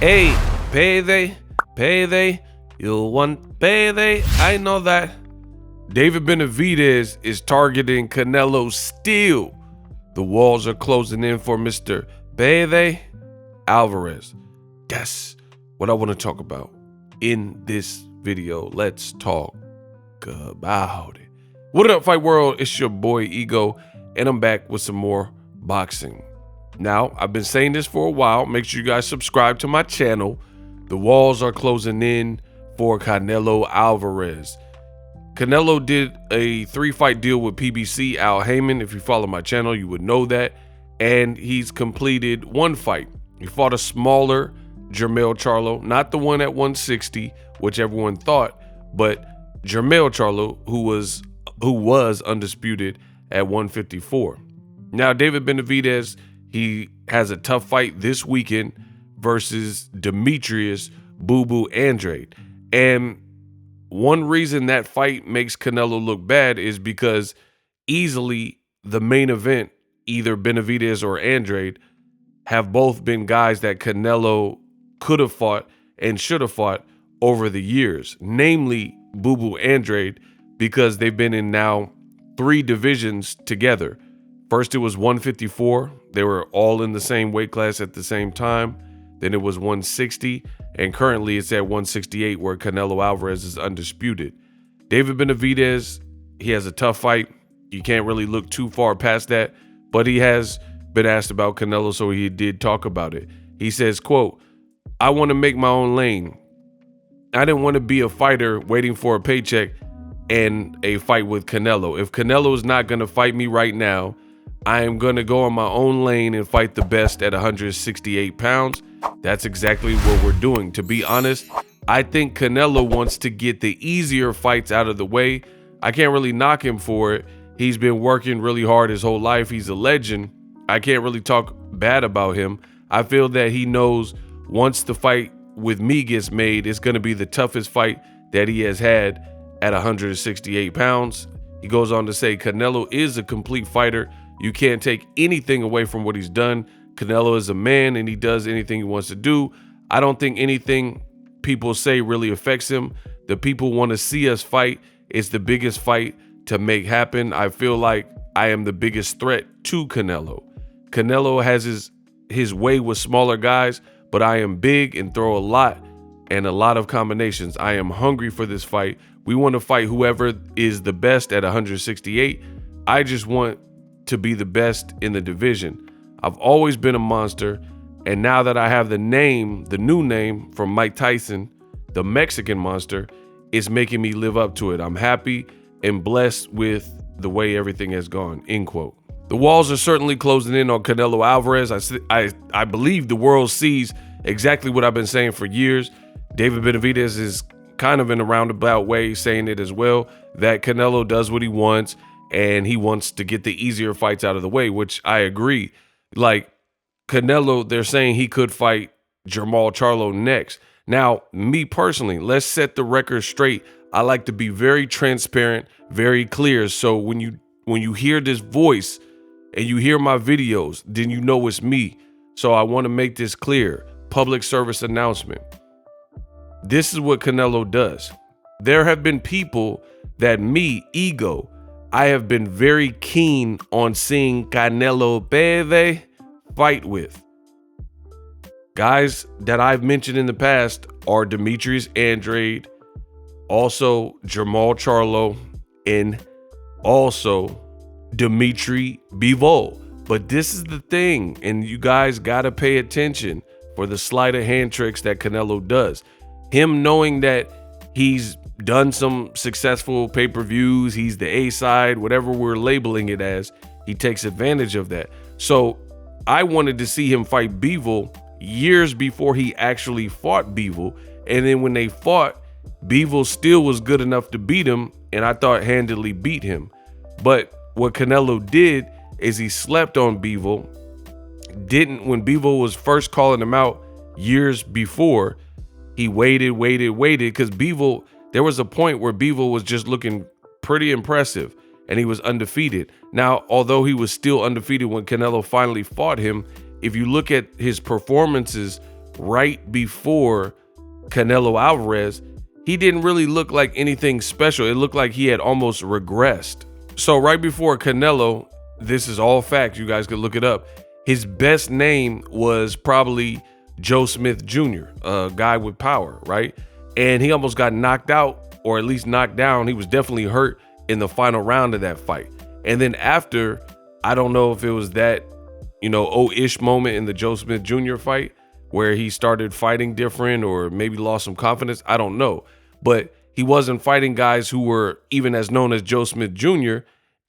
Hey, payday, you want payday? I know that. David Benavidez is targeting Canelo still. The walls are closing in for Mr. Payday Alvarez. That's what I want to talk about in this video. Let's talk about it. What up, Fight World? It's your boy Ego, and I'm back with some more boxing. Now, I've been saying this for a while. Make sure you guys subscribe to my channel. The walls are closing in for Canelo Alvarez. Canelo did a 3-fight deal with PBC Al Heyman. If you follow my channel, you would know that. And he's completed 1 fight. He fought a smaller Jermell Charlo, not the one at 160, which everyone thought, but Jermell Charlo, who was undisputed at 154. Now, David Benavidez, he has a tough fight this weekend versus Demetrius Boo Boo Andrade. And one reason that fight makes Canelo look bad is because easily the main event, either Benavidez or Andrade, have both been guys that Canelo could have fought and should have fought over the years, namely Boo Boo Andrade, because they've been in now 3 divisions together. First, it was 154. They were all in the same weight class at the same time. Then it was 160. And currently it's at 168, where Canelo Alvarez is undisputed. David Benavidez, he has a tough fight. You can't really look too far past that. But he has been asked about Canelo, so he did talk about it. He says, quote, "I want to make my own lane. I didn't want to be a fighter waiting for a paycheck and a fight with Canelo. If Canelo is not going to fight me right now, I am going to go on my own lane and fight the best at 168 pounds. That's exactly what we're doing. To be honest, I think Canelo wants to get the easier fights out of the way. I can't really knock him for it. He's been working really hard his whole life. He's a legend. I can't really talk bad about him. I feel that he knows once the fight with me gets made, it's going to be the toughest fight that he has had at 168 pounds. He goes on to say, Canelo is a complete fighter. You can't take anything away from what he's done. Canelo is a man and he does anything he wants to do. I don't think anything people say really affects him. The people want to see us fight. It's the biggest fight to make happen. I feel like I am the biggest threat to Canelo. Canelo has his way with smaller guys, but I am big and throw a lot of combinations. I am hungry for this fight. We want to fight whoever is the best at 168. I just want to be the best in the division. I've always been a monster, and now that I have the new name from Mike Tyson, the Mexican Monster, it's making me live up to it. I'm happy and blessed with the way everything has gone," end quote. The walls are certainly closing in on Canelo Alvarez. I believe the world sees exactly what I've been saying for years. David Benavidez is kind of in a roundabout way saying it as well, that Canelo does what he wants and he wants to get the easier fights out of the way, which I agree. Like Canelo, they're saying he could fight Jermall Charlo next. Now, me personally, let's set the record straight. I like to be very transparent, very clear. So when you hear this voice and you hear my videos, then you know it's me. So I want to make this clear. Public service announcement. This is what Canelo does. There have been people that me, Ego, I have been very keen on seeing Canelo Baby fight with. Guys that I've mentioned in the past are Demetrius Andrade, also Jermall Charlo, and also Dimitri Bivol. But this is the thing, and you guys got to pay attention for the sleight of hand tricks that Canelo does. Him knowing that he's done some successful pay-per-views, he's the A-side, whatever we're labeling it as, he takes advantage of that. So I wanted to see him fight Bivol years before he actually fought Bivol. And then when they fought, Bivol still was good enough to beat him, and I thought handily beat him. But what Canelo did is he slept on Bivol. When Bivol was first calling him out years before, he waited, because Bivol, there was a point where Bivol was just looking pretty impressive and he was undefeated. Now, although he was still undefeated when Canelo finally fought him, if you look at his performances right before Canelo Alvarez, he didn't really look like anything special. It looked like he had almost regressed. So right before Canelo, this is all facts, you guys could look it up, his best name was probably Joe Smith Jr., a guy with power, right? And he almost got knocked out, or at least knocked down. He was definitely hurt in the final round of that fight. And then after, I don't know if it was that, oh-ish moment in the Joe Smith Jr. fight where he started fighting different or maybe lost some confidence. I don't know. But he wasn't fighting guys who were even as known as Joe Smith Jr.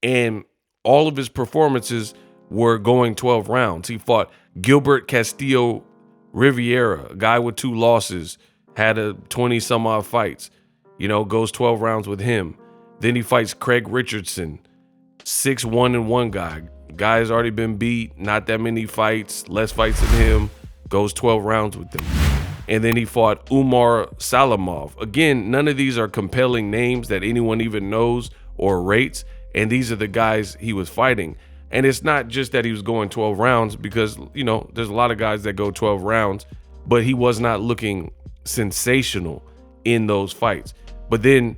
And all of his performances were going 12 rounds. He fought Gilbert Castillo Riviera, a guy with 2 losses, had a 20 some odd fights, goes 12 rounds with him. Then he fights Craig Richardson, 6-1-1 guy. Guy's already been beat, not that many fights, less fights than him, goes 12 rounds with them. And then he fought Umar Salamov. Again, none of these are compelling names that anyone even knows or rates. And these are the guys he was fighting. And it's not just that he was going 12 rounds because, there's a lot of guys that go 12 rounds, but he was not looking sensational in those fights. But then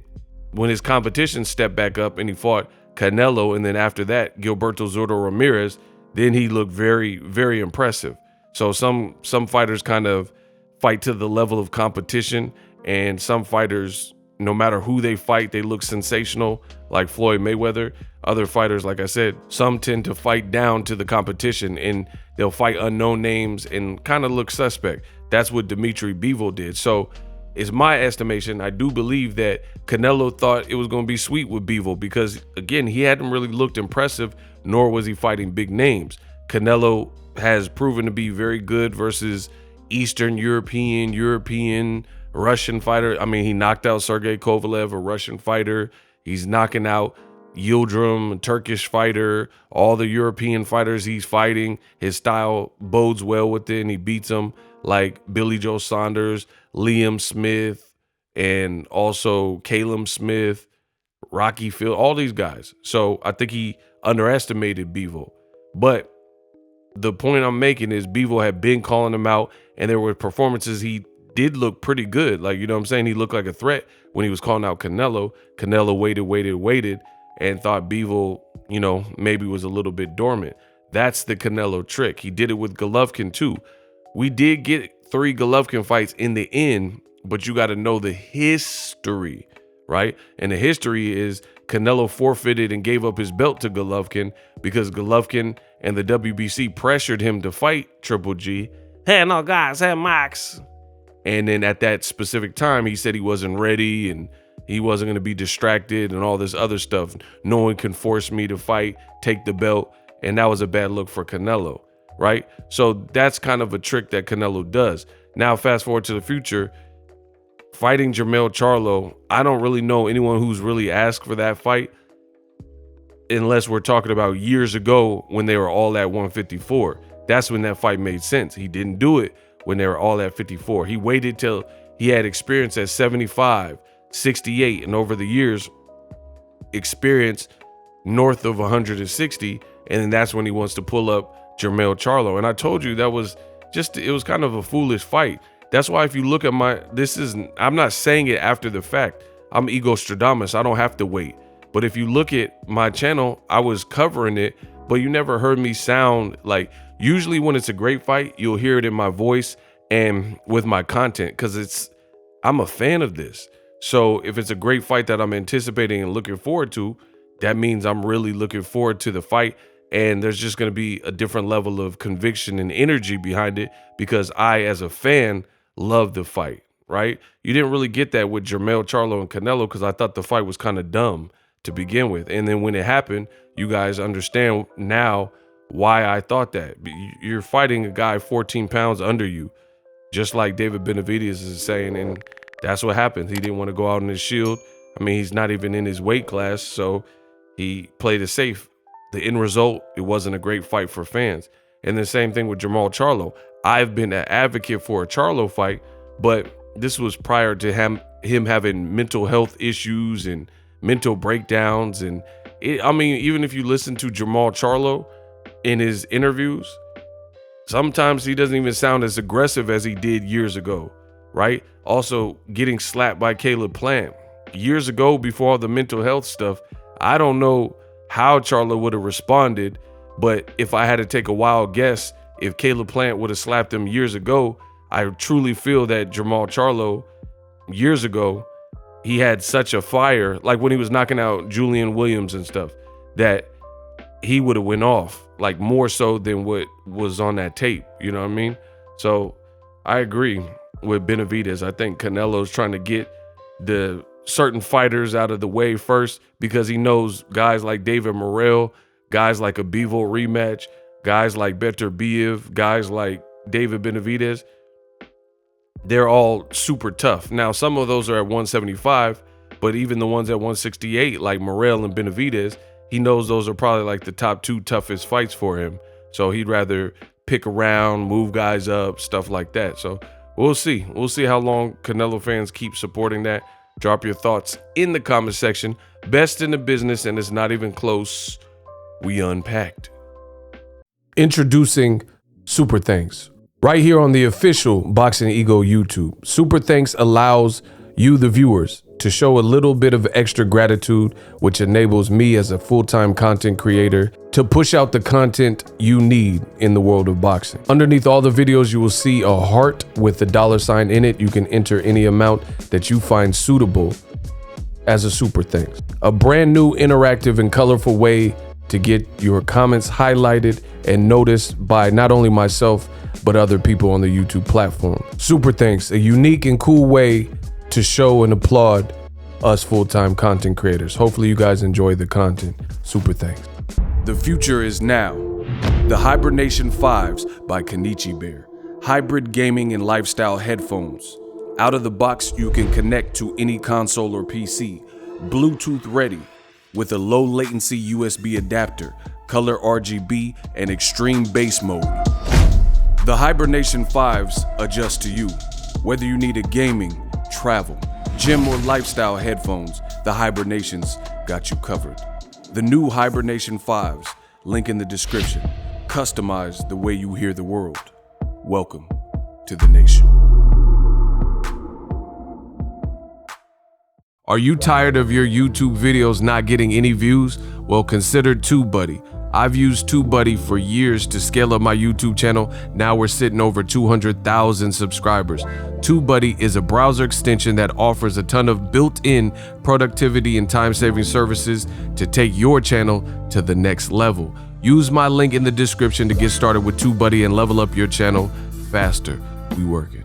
when his competition stepped back up and he fought Canelo, and then after that, Gilberto Zurdo Ramirez, then he looked very, very impressive. So some fighters kind of fight to the level of competition, and some fighters, no matter who they fight, they look sensational, like Floyd Mayweather. Other fighters, like I said, some tend to fight down to the competition and they'll fight unknown names and kind of look suspect. That's what Dimitri Bivol did. So it's my estimation, I do believe that Canelo thought it was going to be sweet with Bivol because, again, he hadn't really looked impressive, nor was he fighting big names. Canelo has proven to be very good versus Eastern European, Russian fighter. I mean, he knocked out Sergey Kovalev, a Russian fighter. He's knocking out Yildirim, a Turkish fighter. All the European fighters he's fighting, his style bodes well with it, and he beats them like Billy Joe Saunders, Liam Smith, and also Caleb Smith, Rocky Field, all these guys. So I think he underestimated Bivol. But the point I'm making is Bivol had been calling him out, and there were performances he did look pretty good. Like, you know what I'm saying? He looked like a threat when he was calling out Canelo. Canelo waited, and thought Bivol, maybe was a little bit dormant. That's the Canelo trick. He did it with Golovkin too. We did get 3 Golovkin fights in the end, but you got to know the history, right? And the history is Canelo forfeited and gave up his belt to Golovkin because Golovkin and the WBC pressured him to fight Triple G. Hey, no, guys, hey, Max. And then at that specific time, he said he wasn't ready and he wasn't going to be distracted and all this other stuff. No one can force me to fight, take the belt. And that was a bad look for Canelo, right? So that's kind of a trick that Canelo does. Now, fast forward to the future, fighting Jermell Charlo, I don't really know anyone who's really asked for that fight unless we're talking about years ago when they were all at 154. That's when that fight made sense. He didn't do it when they were all at 54. He waited till he had experience at 75, 68, and over the years, experience north of 160, and then that's when he wants to pull up Jermell Charlo. And I told you that was it was kind of a foolish fight. That's why if you look at I'm not saying it after the fact. I'm Ego Stradamus. I don't have to wait. But if you look at my channel, I was covering it, but you never heard me sound like, usually when it's a great fight, you'll hear it in my voice and with my content because I'm a fan of this. So if it's a great fight that I'm anticipating and looking forward to, that means I'm really looking forward to the fight. And there's just going to be a different level of conviction and energy behind it because I, as a fan, love the fight, right? You didn't really get that with Jermell Charlo and Canelo because I thought the fight was kind of dumb to begin with. And then when it happened, you guys understand now why I thought that. You're fighting a guy 14 pounds under you, just like David Benavidez is saying, and that's what happened. He didn't want to go out on his shield. I mean, he's not even in his weight class, so he played it safe. The end result, it wasn't a great fight for fans. And the same thing with Jermell Charlo. I've been an advocate for a Charlo fight, but this was prior to him having mental health issues and mental breakdowns. And even if you listen to Jermell Charlo in his interviews, Sometimes he doesn't even sound as aggressive as he did years ago, right? Also, getting slapped by Caleb Plant. Years ago, before all the mental health stuff, I don't know how Charlo would have responded, but if I had to take a wild guess, if Caleb Plant would have slapped him years ago, I truly feel that Jermall Charlo, years ago, he had such a fire, like when he was knocking out Julian Williams and stuff, that he would have went off, like more so than what was on that tape. You know what I mean? So I agree with Benavidez. I think Canelo's trying to get the certain fighters out of the way first, because he knows guys like David Morrell, guys like a Bivol rematch, guys like Beterbiev, guys like David Benavidez, they're all super tough. Now, some of those are at 175, but even the ones at 168, like Morrell and Benavidez, he knows those are probably like the top 2 toughest fights for him. So he'd rather pick around, move guys up, stuff like that. So we'll see. We'll see how long Canelo fans keep supporting that. Drop your thoughts in the comment section. Best in the business, and it's not even close. We unpacked. Introducing Super Thanks. Right here on the official Boxingego YouTube. Super Thanks allows you, the viewers, to show a little bit of extra gratitude, which enables me as a full-time content creator to push out the content you need in the world of boxing. Underneath all the videos, you will see a heart with the $sign in it. You can enter any amount that you find suitable as a super thanks. A brand new, interactive, and colorful way to get your comments highlighted and noticed by not only myself, but other people on the YouTube platform. Super thanks, a unique and cool way to show and applaud us full-time content creators. Hopefully you guys enjoy the content. Super thanks. The future is now. The Hibernation 5s by Kenichi Bear. Hybrid gaming and lifestyle headphones. Out of the box, you can connect to any console or PC. Bluetooth ready with a low latency USB adapter, color RGB, and extreme bass mode. The Hibernation 5s adjust to you. Whether you need a gaming, travel, gym, or lifestyle headphones, the Hibernations got you covered. The new Hibernation 5s, link in the description. Customize the way you hear the world. Welcome to the nation. Are you tired of your YouTube videos not getting any views? Well, consider TubeBuddy. I've used TubeBuddy for years to scale up my YouTube channel. Now we're sitting over 200,000 subscribers. TubeBuddy is a browser extension that offers a ton of built-in productivity and time-saving services to take your channel to the next level. Use my link in the description to get started with TubeBuddy and level up your channel faster. We working.